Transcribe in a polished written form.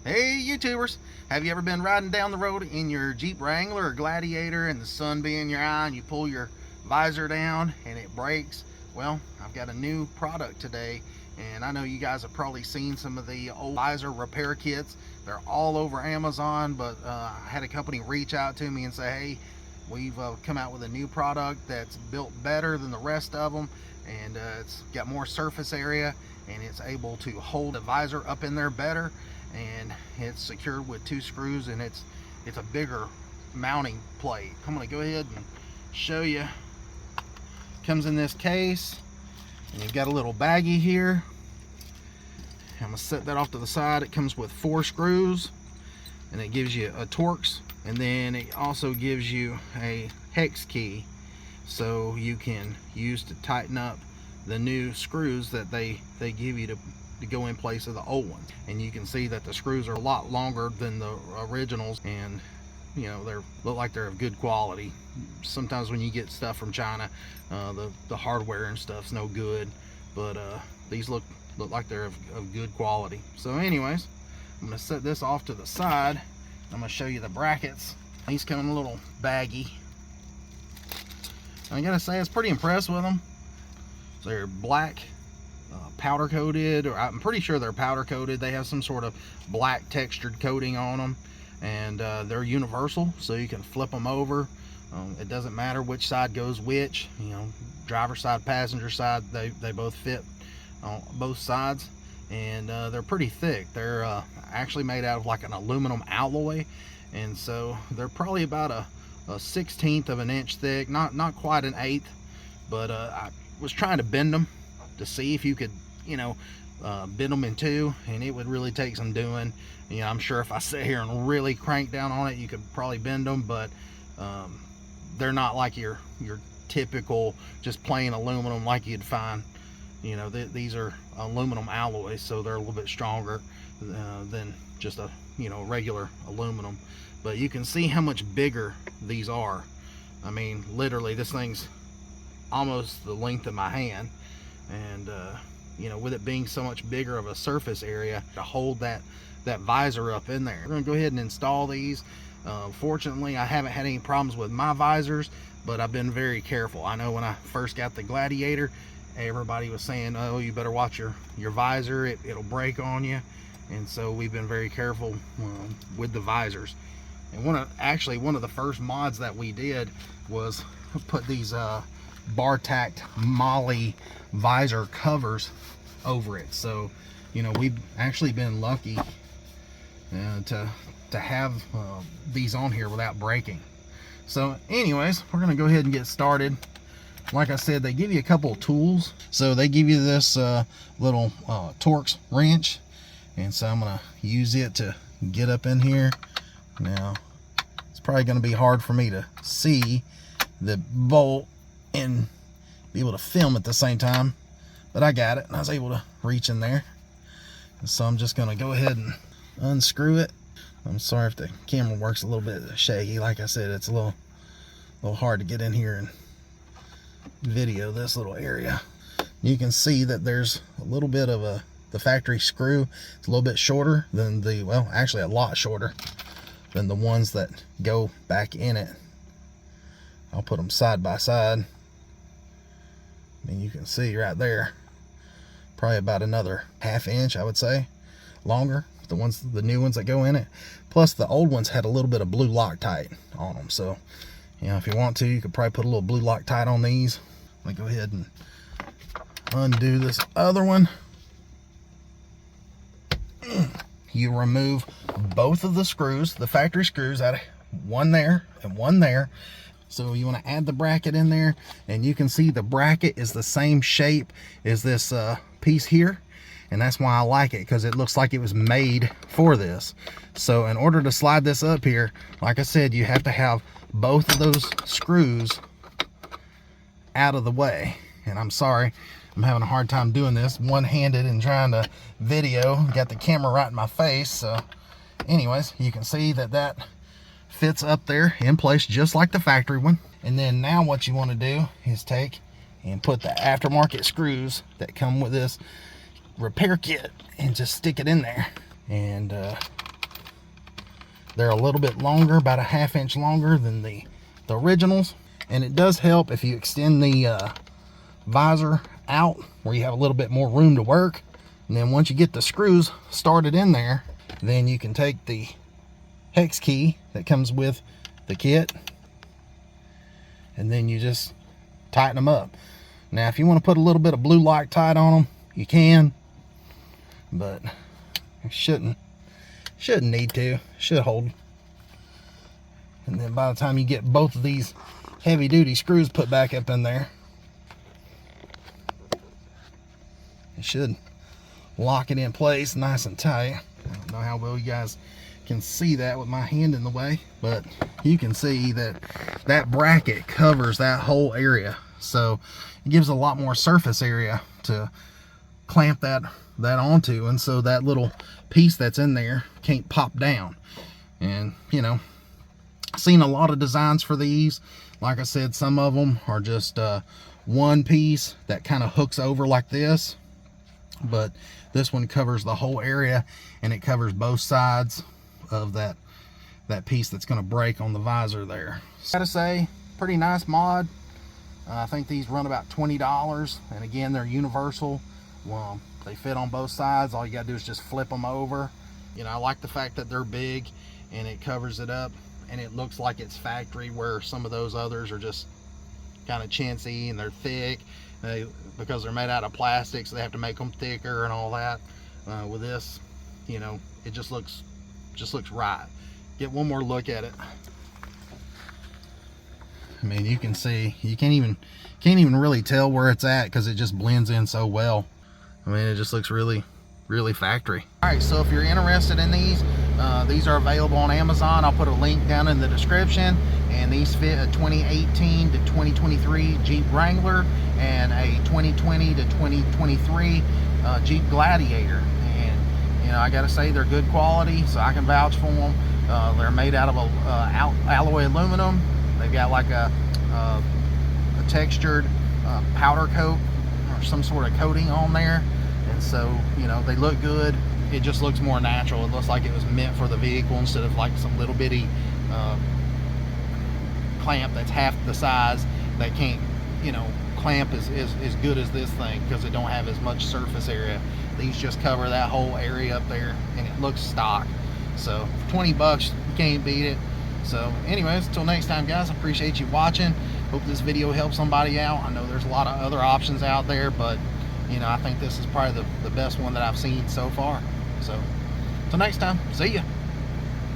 Hey YouTubers, have you ever been riding down the road in your Jeep Wrangler or Gladiator and the sun be in your eye and you pull your visor down and it breaks? Well, I've got a new product today, and I know you guys have probably seen some of the old visor repair kits. They're all over Amazon, but I had a company reach out to me and say, hey, we've come out with a new product that's built better than the rest of them, and it's got more surface area and it's able to hold the visor up in there better, and it's secured with 2 screws, and it's a bigger mounting plate. I'm going to go ahead and show you. Comes in this case, and you've got a little baggie here. I'm going to set that off to the side. It comes with 4 screws, and it gives you a Torx, and then it also gives you a hex key, so you can use to tighten up the new screws that they give you to go in place of the old ones. And you can see that the screws are a lot longer than the originals, and you know, they look like they're of good quality. Sometimes when you get stuff from China, the hardware and stuff's no good, but these look like they're of good quality. So anyways, I'm going to set this off to the side. I'm going to show you the brackets. These come in a little baggie. I gotta say, I was pretty impressed with them. They're black, powder coated, or I'm pretty sure they're powder coated. They have some sort of black textured coating on them, and they're universal, so you can flip them over. It doesn't matter which side goes which, you know, driver side, passenger side, they both fit on both sides. And they're pretty thick. They're actually made out of like an aluminum alloy, and so they're probably about a 1/16 of an inch thick, not quite an 1/8, but I was trying to bend them to see if you could, you know, bend them in 2, and it would really take some doing. You know, I'm sure if I sit here and really crank down on it, you could probably bend them, but they're not like your typical just plain aluminum like you'd find. You know, these are aluminum alloys, so they're a little bit stronger than just a, you know, regular aluminum. But you can see how much bigger these are. I mean, literally, this thing's almost the length of my hand, and you know, with it being so much bigger of a surface area to hold that visor up in there. We're gonna go ahead and install these. Fortunately, I haven't had any problems with my visors, but I've been very careful. I know when I first got the Gladiator, everybody was saying, oh, you better watch your visor, it'll break on you. And so we've been very careful with the visors. And one of the first mods that we did was put these bar tacked Molly visor covers over it. So, you know, we've actually been lucky to have these on here without breaking. So anyways, we're gonna go ahead and get started. Like I said, they give you a couple of tools. So they give you this little Torx wrench, and so I'm gonna use it to get up in here. Now, it's probably gonna be hard for me to see the bolt and be able to film at the same time, but I got it, and I was able to reach in there. And so I'm just gonna go ahead and unscrew it. I'm sorry if the camera works a little bit shaky. Like I said, it's a little hard to get in here and video this little area. You can see that there's a little bit of the factory screw. It's a little bit shorter than well, actually a lot shorter than the ones that go back in it. I'll put them side by side, and you can see right there, probably about another 1/2 inch, I would say, longer. The new ones that go in it. Plus the old ones had a little bit of blue Loctite on them. So, you know, if you want to, you could probably put a little blue Loctite on these. Let me go ahead and undo this other one. You remove both of the screws, the factory screws, out of one there and one there. So you want to add the bracket in there, and you can see the bracket is the same shape as this piece here. And that's why I like it, because it looks like it was made for this. So in order to slide this up here, like I said, you have to have both of those screws out of the way. And I'm sorry, I'm having a hard time doing this one-handed and trying to video. Got the camera right in my face. So anyways, you can see that fits up there in place just like the factory one. And then now what you want to do is take and put the aftermarket screws that come with this repair kit and just stick it in there. And They're a little bit longer, about a 1/2 inch longer than the originals. And it does help if you extend the visor out where you have a little bit more room to work. And then once you get the screws started in there, then you can take the hex key that comes with the kit, and then you just tighten them up. Now if you want to put a little bit of blue Loctite on them, you can, but you shouldn't need to. Should hold. And then by the time you get both of these heavy duty screws put back up in there, it should lock it in place nice and tight. I don't know how well you guys can see that with my hand in the way, but you can see that that bracket covers that whole area, so it gives a lot more surface area to clamp that onto, and so that little piece that's in there can't pop down. And you know, I've seen a lot of designs for these. Like I said, some of them are just one piece that kind of hooks over like this, but this one covers the whole area, and it covers both sides of that piece that's going to break on the visor there. So, gotta say, pretty nice mod. I think these run about $20, and again, they're universal. Well, they fit on both sides. All you gotta do is just flip them over. You know, I like the fact that they're big and it covers it up, and it looks like it's factory, where some of those others are just kind of chintzy and they're thick. Because they're made out of plastic, so they have to make them thicker and all that. With this, you know, it just looks right. Get one more look at it. I mean, you can see, you can't even really tell where it's at because it just blends in so well. I mean, it just looks really factory. All right, so if you're interested in these are available on Amazon. I'll put a link down in the description. And these fit a 2018 to 2023 Jeep Wrangler and a 2020 to 2023 Jeep Gladiator. And you know, I gotta say, they're good quality, so I can vouch for them. They're made out of alloy aluminum. They've got like a textured powder coat or some sort of coating on there, and so you know, they look good. It just looks more natural. It looks like it was meant for the vehicle instead of like some little bitty clamp that's half the size that can't, you know, clamp as good as this thing because it don't have as much surface area. These just cover that whole area up there, and it looks stock. So for 20 bucks, you can't beat it. So anyways, until next time, guys, I appreciate you watching. Hope this video helps somebody out. I know there's a lot of other options out there, but you know, I think this is probably the best one that I've seen so far. So until next time, see ya.